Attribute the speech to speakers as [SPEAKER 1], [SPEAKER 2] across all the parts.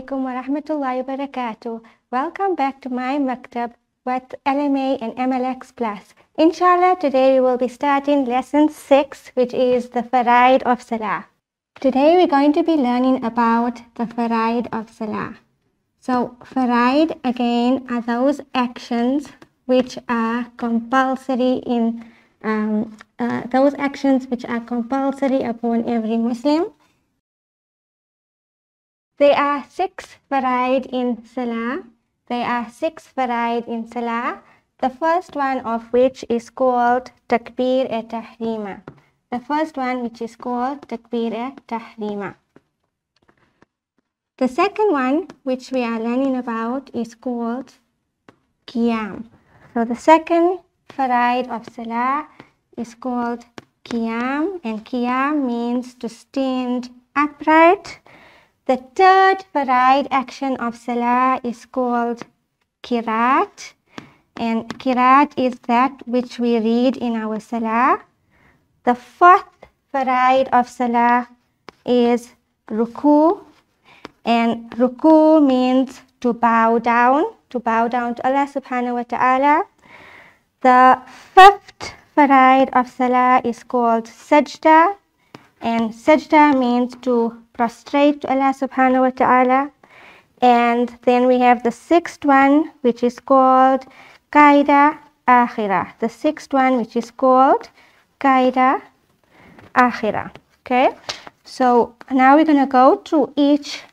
[SPEAKER 1] alaikum wa rahmatullahi wa barakatuh. Welcome back to my Maktab with LMA and MLX Plus. Inshallah, today we will be starting lesson 6, which is the Faraaidh of Salaah. Today we're going to be learning about the Faraaidh of Salaah. So, Faraaidh again are those actions which are compulsory upon every Muslim. There are 6 Faraaidh in Salaah. The first one of which is called Takbir-e-Tahrima. The second one which we are learning about is called Qiyam. So the second Faraaidh of Salaah is called Qiyam, and Qiyam means to stand upright. The third Faraaidh action of Salaah is called Qiraat, and Qiraat is that which we read in our Salaah. The fourth Faraaidh of Salaah is Ruku, and Ruku means to bow down to Allah subhanahu wa ta'ala. The fifth Faraaidh of Salaah is called Sajda, and Sajda means to prostrate to Allah subhanahu wa ta'ala. And then we have the sixth one, which is called Qaida Akhirah. Okay, so now we're going to go through each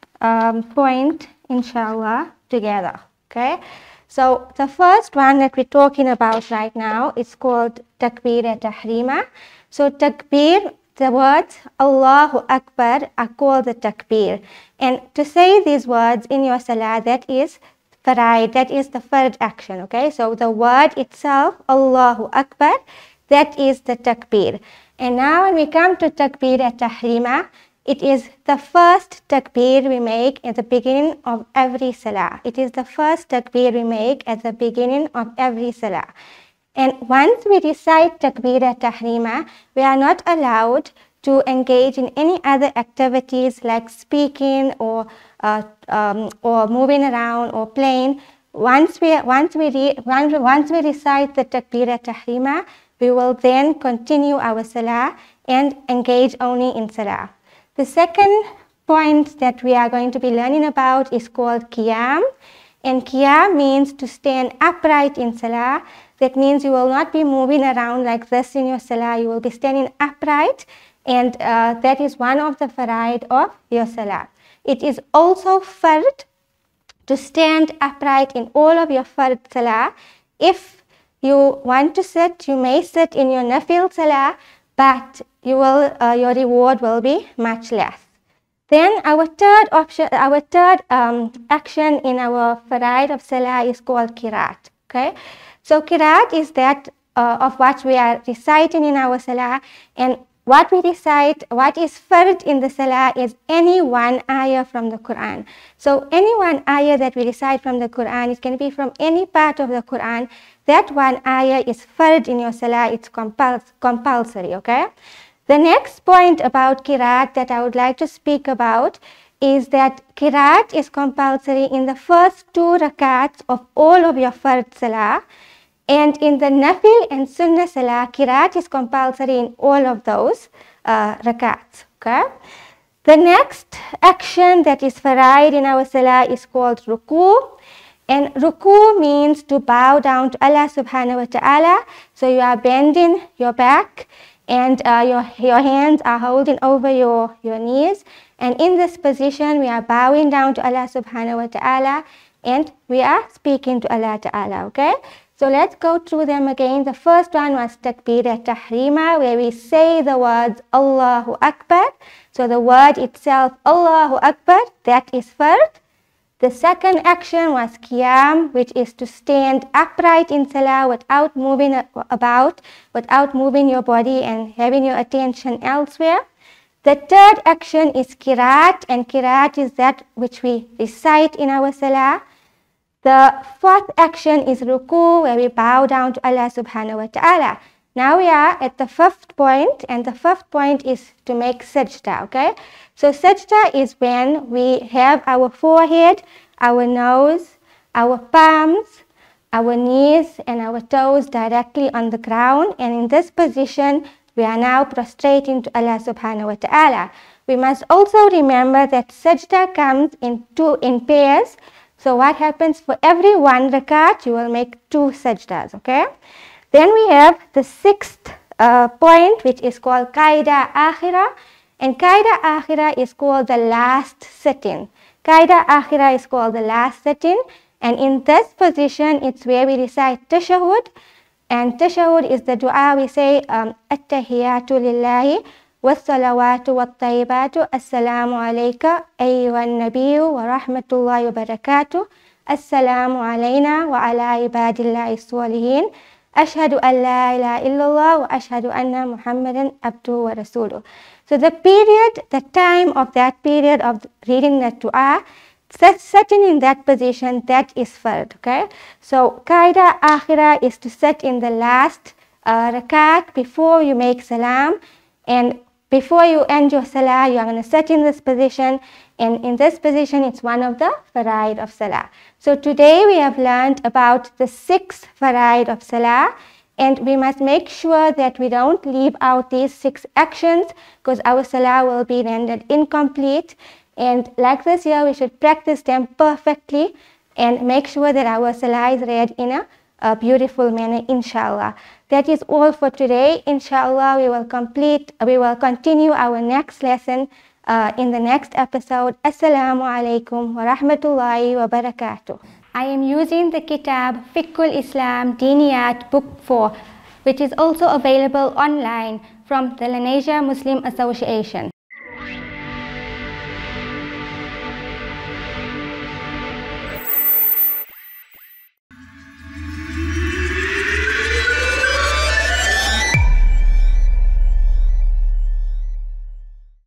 [SPEAKER 1] point inshallah together. Okay, so the first one that we're talking about right now is called Takbir-e-Tahrima. So Takbir, the words Allahu Akbar are called the Takbir. And to say these words in your Salah, that is Faraaidh, that is the Fard action. Okay, so the word itself, Allahu Akbar, that is the Takbir. And now when we come to Takbir-e-Tahrima, it is the first Takbir we make at the beginning of every Salah. And once we recite Takbir-e-Tahrima, we are not allowed to engage in any other activities like speaking or moving around or playing. Once we recite the Takbir-e-Tahrima, we will then continue our Salah and engage only in Salah. The second point that we are going to be learning about is called Qiyam. And Qiyam means to stand upright in Salah. That means you will not be moving around like this in your Salah. You will be standing upright, and that is one of the Faraaidh of your Salah. It is also Fard to stand upright in all of your Fard Salah. If you want to sit, you may sit in your Nafil Salah, but your reward will be much less. Then our third action in our Faraaidh of Salah is called Qiraat. Okay, so Qiraat is that of what we are reciting in our Salah, and what we recite, what is Fard in the Salah is any one ayah from the Quran. So any one ayah that we recite from the Quran, it can be from any part of the Quran. That one ayah is Fard in your Salah, it's compulsory. Okay. The next point about Qiraat that I would like to speak about is that Qiraat is compulsory in the first 2 rakats of all of your Fard Salah, and in the Nafil and Sunnah Salah, Qiraat is compulsory in all of those rakats. Okay? The next action that is Faraaidh in our Salah is called Ruku, and Ruku means to bow down to Allah subhanahu wa ta'ala. So you are bending your back, and your hands are holding over your knees, and in this position we are bowing down to Allah subhanahu wa ta'ala, and we are speaking to Allah ta'ala. Okay, so let's go through them again. The first one was Takbir-e-Tahrima, where we say the words Allahu Akbar. So the word itself, Allahu Akbar, that is Fard. The second action was Qiyam, which is to stand upright in Salah without moving about, without moving your body and having your attention elsewhere. The third action is Qiraat, and Qiraat is that which we recite in our Salah. The fourth action is Ruku, where we bow down to Allah subhanahu wa ta'ala. Now we are at the 5th point, and the 5th point is to make sajda, okay? So sajda is when we have our forehead, our nose, our palms, our knees and our toes directly on the ground, and in this position we are now prostrating to Allah subhanahu wa ta'ala. We must also remember that sajda comes in pairs. So what happens for every one rakat, you will make 2 sajdas, okay? Then we have the 6th point, which is called qaida akhira, and qaida akhira is called the last sit-in. Qaida akhira is called the last sit-in, and in this position it's where we recite tashahhud, and tashahhud is the dua we say at-tahiyatu lillahi was-salawatu wat-tayyibatu assalamu alayka ayyuhan nabiyyu wa rahmatullahi wa barakatuh, assalamu alayna wa ala ibadillahi s-salihin, ashhadu an la ilaha illallah wa ashhadu anna muhammadan abduhu wa rasuluh. So the time of that period of reading that dua, sitting in that position, that is fard, okay? So qaida akhira is to sit in the last rakat before you make salam, and before you end your salah, you are going to sit in this position, and in this position it's one of the faraaidh of salah. So today we have learned about the 6 faraaidh of salah, and we must make sure that we don't leave out these 6 actions, because our salah will be rendered incomplete. And like this year, we should practice them perfectly and make sure that our salah is read in a beautiful manner, inshallah. That is all for today. Inshallah, we will continue our next lesson in the next episode. Assalamu alaikum wa rahmatullahi wa barakatuh. I am using the kitab Fiqhul Islam Diniyat Book 4, which is also available online from the Lenasia Muslim Association.